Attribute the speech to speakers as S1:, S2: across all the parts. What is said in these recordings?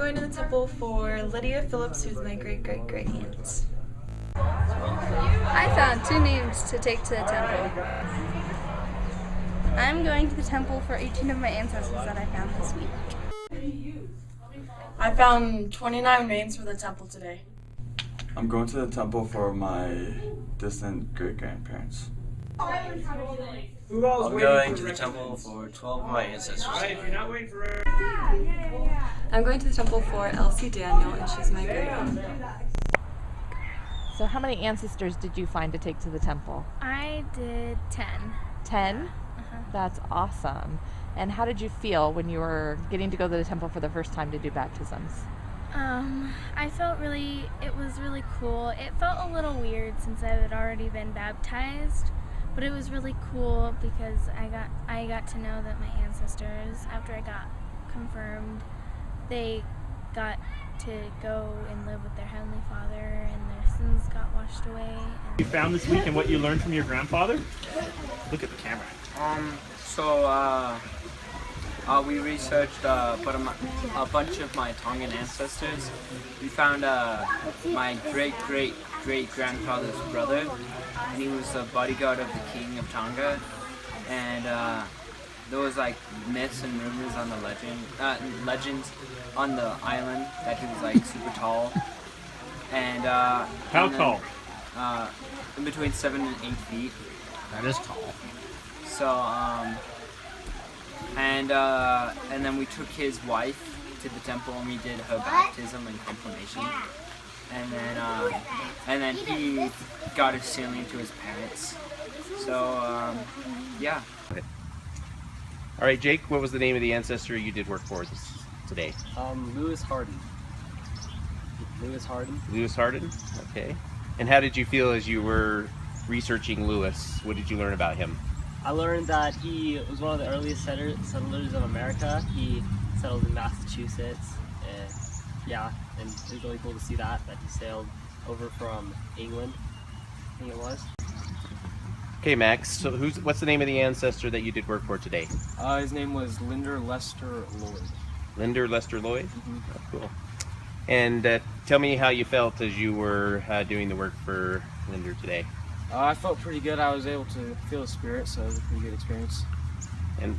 S1: going to the temple for Lydia Phillips, who's my great-great-great-aunt.
S2: I found 2 names to take to the temple. I'm going to the temple for 18 of my ancestors that I found this week.
S1: I found 29 names for the temple today.
S3: I'm going to the temple for my distant great-grandparents.
S4: I'm going to the temple for 12 of my ancestors.
S1: I'm going to the temple for Elsie Daniel, and she's my great-aunt.
S5: So how many ancestors did you find to take to the temple?
S2: I did 10.
S5: 10? That's awesome. And how did you feel when you were getting to go to the temple for the first time to do baptisms?
S2: I felt it was really cool. It felt a little weird since I had already been baptized, but it was really cool because I got to know that my ancestors, after I got confirmed, they got to go and live with their Heavenly Father and their sins got washed away.
S6: You found this week and what you learned from your grandfather? Look at the camera.
S4: We researched a bunch of my Tongan ancestors. We found my great-great-great-grandfather's brother, and he was the bodyguard of the king of Tonga. And there was like myths and rumors on the legends on the island that he was like super tall. And
S6: How tall?
S4: In between 7 and 8 feet.
S6: That is tall.
S4: So and then we took his wife to the temple and we did her baptism and confirmation, and then he got his sealing to his parents. So yeah.
S7: All right, Jake, what was the name of the ancestor you did work for today?
S8: Lewis Harden. Lewis Harden.
S7: Lewis Harden? Okay. And how did you feel as you were researching Lewis? What did you learn about him?
S8: I learned that he was one of the earliest settlers of America. He settled in Massachusetts. And it was really cool to see that he sailed over from England, I think it was.
S7: Okay, Max, so what's the name of the ancestor that you did work for today?
S8: His name was Linder Lester Lloyd.
S7: Linder Lester Lloyd?
S8: Mm-hmm.
S7: Oh, cool. And tell me how you felt as you were doing the work for Linder today.
S8: I felt pretty good. I was able to feel the spirit, so it was a pretty good experience.
S7: And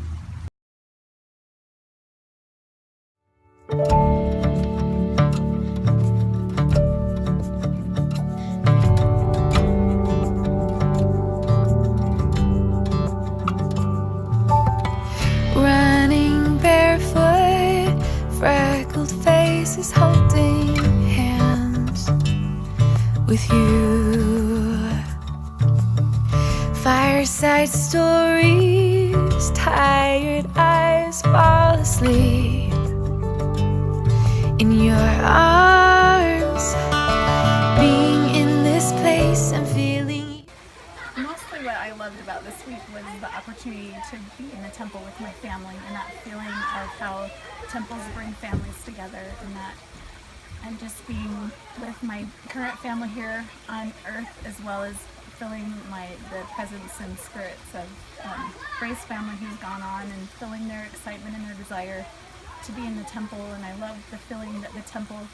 S9: running barefoot, freckled faces holding hands with you. Fireside stories, tired eyes fall asleep in your arms, being in this place and feeling.
S10: Mostly what I loved about this week was the opportunity to be in the temple with my family and that feeling of how temples bring families together, and that I'm just being with my current family here on earth, as well as feeling the presence and spirits of Grace's family who's gone on, and feeling their excitement and their desire to be in the temple. And I love the feeling that the temple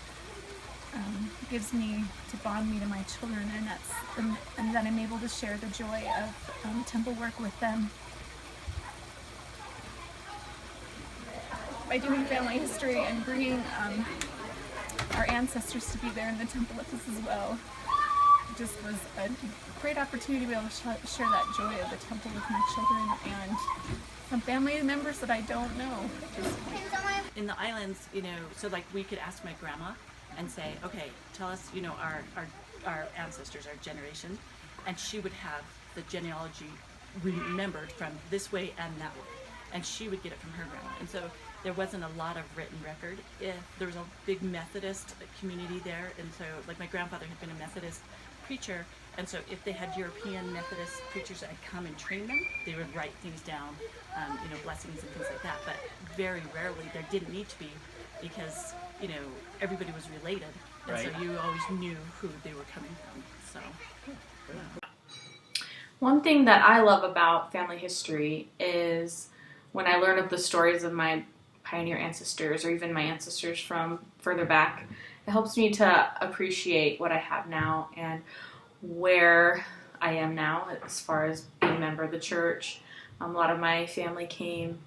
S10: gives me to bond me to my children, and that I'm able to share the joy of temple work with them. By doing family history and bringing our ancestors to be there in the temple with us as well, it just was a great opportunity to be able to share that joy of the temple with my children and some family members that I don't know.
S11: In the islands, so like we could ask my grandma and say, okay, tell us, our ancestors, our generation, and she would have the genealogy remembered from this way and that way, and she would get it from her grandma. And so there wasn't a lot of written record. There was a big Methodist community there, and so like my grandfather had been a Methodist preacher, and so if they had European Methodist preachers that had come and trained them, they would write things down, blessings and things like that. But very rarely there didn't need to be, because everybody was related, and
S6: Right.
S11: so you always knew who they were coming from. So.
S12: One thing that I love about family history is when I learn of the stories of my pioneer ancestors or even my ancestors from further back. It helps me to appreciate what I have now and where I am now as far as being a member of the church. A lot of my family became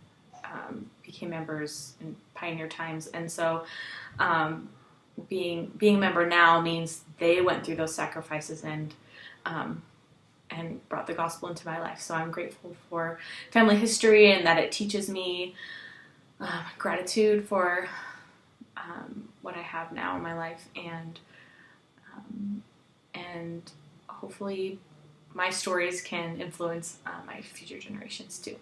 S12: members in pioneer times, and so being a member now means they went through those sacrifices and brought the gospel into my life. So I'm grateful for family history and that it teaches me gratitude for what I have now in my life, and hopefully my stories can influence my future generations too.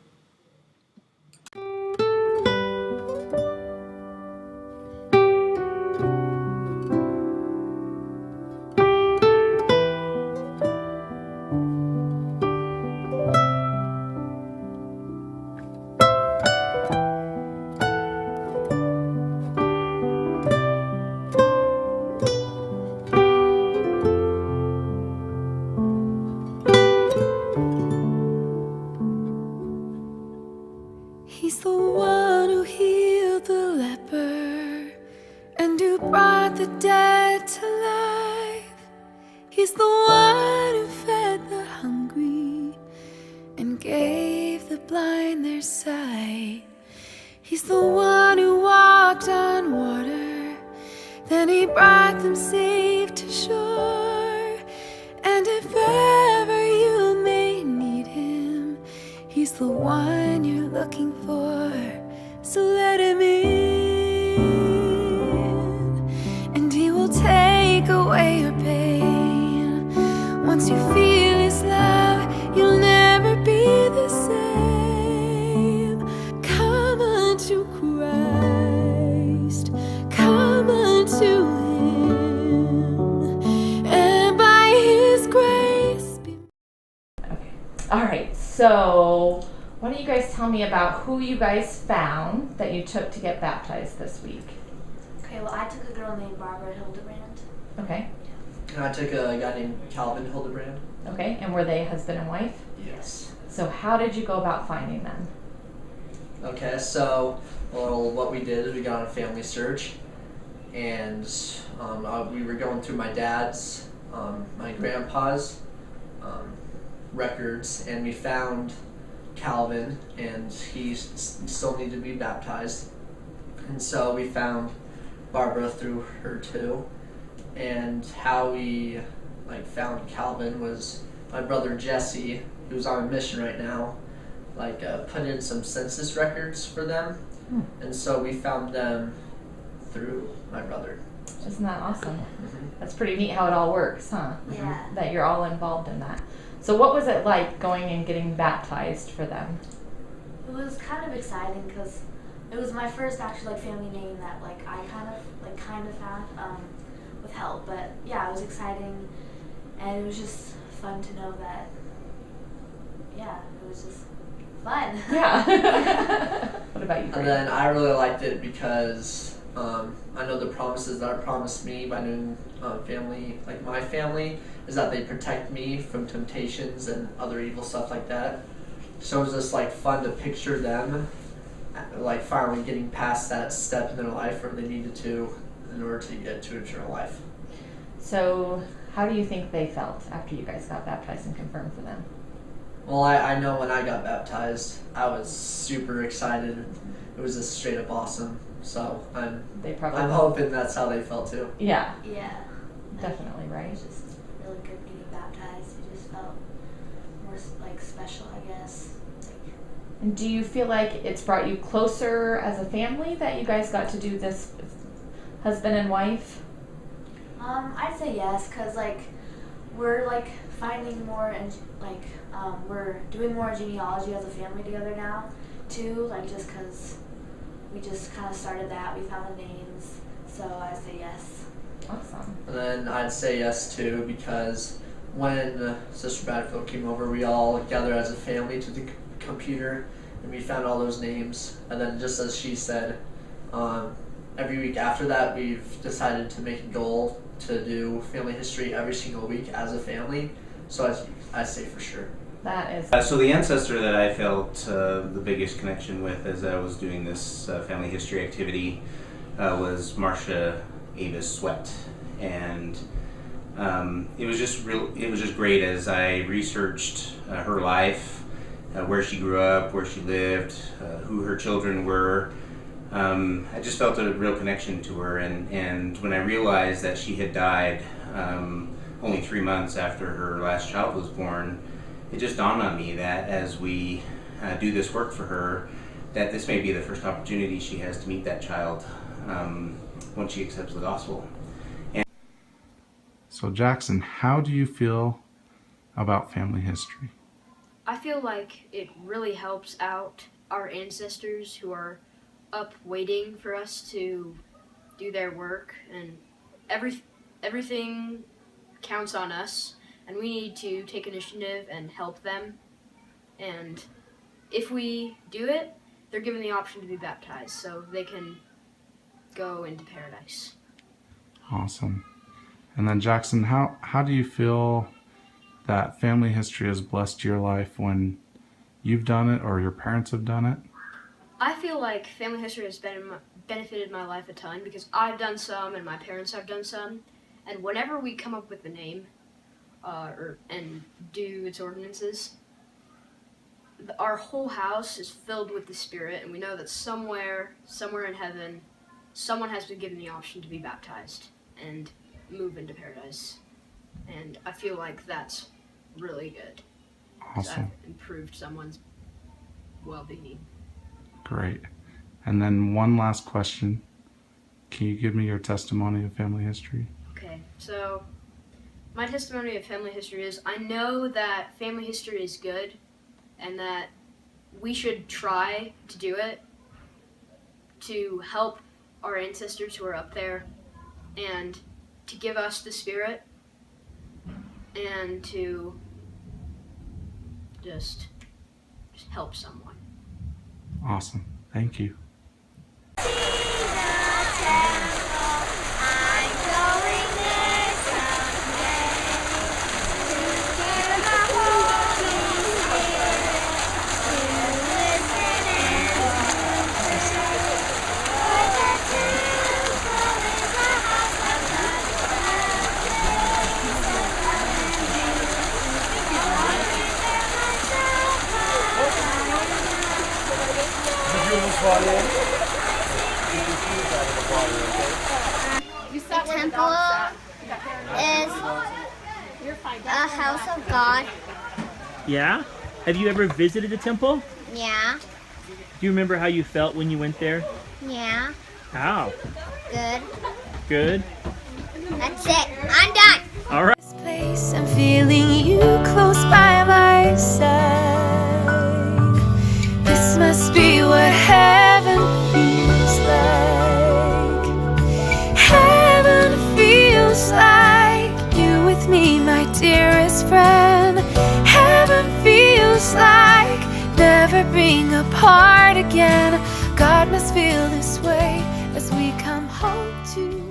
S9: He's the one who healed the leper and who brought the dead to life. He's the one who fed the hungry and gave the blind their sight. He's the one who walked on water, then he brought them safe to shore. And if ever you may need him, he's the one you're looking for. So let him in, and he will take away your pain. Once you feel his love, you'll never be the same. Come unto Christ, come unto him, and by his grace be...
S5: All right, so why don't you guys tell me about who you guys found that you took to get baptized this week?
S13: Okay, well, I took a girl named Barbara Hildebrand.
S5: Okay.
S14: And I took a guy named Calvin Hildebrand.
S5: Okay, and were they husband and wife?
S14: Yes.
S5: So how did you go about finding them?
S14: Okay, so what we did is we got on a family search, and we were going through my dad's, my grandpa's records, and we found Calvin, and he still needed to be baptized. And so we found Barbara through her too. And how we found Calvin was my brother Jesse, who's on a mission right now, put in some census records for them. And so we found them through my brother.
S5: Isn't that awesome? That's pretty neat how it all works, huh?
S13: Yeah.
S5: That you're all involved in that. So what was it like going and getting baptized for them?
S13: It was kind of exciting because it was my first actual family name that I kind of found with help. But yeah, it was exciting, and it was just fun to know that. Yeah, it was just fun.
S5: Yeah. What about you?
S14: And then I really liked it because I know the promises that are promised me by doing family, my family, is that they protect me from temptations and other evil stuff like that. So it was just fun to picture them finally getting past that step in their life where they needed to in order to get to eternal life.
S5: So how do you think they felt after you guys got baptized and confirmed for them?
S14: Well, I know when I got baptized, I was super excited. It was just straight up awesome. So I'm hoping that's how they felt too.
S5: Yeah.
S13: Yeah.
S5: Definitely, right?
S13: It was just really good getting baptized. It just felt more special, I guess.
S5: And do you feel like it's brought you closer as a family that you guys got to do this husband and wife?
S13: I'd say yes, because we're finding more and we're doing more genealogy as a family together now too, just because we just kind of started that. We found the names, so I'd say yes.
S5: Awesome.
S14: And then I'd say yes too, because when Sister Bradfield came over, we all gathered as a family to the computer, and we found all those names. And then just as she said, every week after that, we've decided to make a goal to do family history every single week as a family. So I say for sure.
S5: That is.
S7: So the ancestor that I felt the biggest connection with as I was doing this family history activity was Marcia Avis Sweat, and it was just great as I researched her life, where she grew up, where she lived, who her children were. I just felt a real connection to her, and when I realized that she had died only 3 months after her last child was born, it just dawned on me that as we do this work for her, that this may be the first opportunity she has to meet that child once she accepts the gospel.
S15: So Jackson, how do you feel about family history?
S16: I feel like it really helps out our ancestors who are up waiting for us to do their work, and everything counts on us, and we need to take initiative and help them. And if we do it, they're given the option to be baptized so they can go into paradise.
S15: Awesome. And then Jackson, how do you feel that family history has blessed your life when you've done it or your parents have done it?
S16: I feel like family history has benefited my life a ton because I've done some and my parents have done some. And whenever we come up with the name and do its ordinances, our whole house is filled with the Spirit, and we know that somewhere in heaven, someone has been given the option to be baptized and move into paradise. And I feel like that's really good.
S15: Awesome.
S16: I've improved someone's well-being.
S15: Great. And then one last question. Can you give me your testimony of family history?
S16: Okay, so my testimony of family history is I know that family history is good and that we should try to do it to help our ancestors who are up there and to give us the Spirit and to just help someone.
S15: Awesome. Thank you.
S17: The temple is a house of God.
S6: Yeah? Have you ever visited the temple?
S17: Yeah.
S6: Do you remember how you felt when you went there?
S17: Yeah.
S6: How?
S17: Good.
S6: Good?
S17: That's it. I'm done.
S6: All right.
S9: This place, I'm feeling you close by my side. This must be what heaven feels like. Heaven feels like you with me, my dearest friend. Heaven feels like never being apart again. God must feel this way as we come home to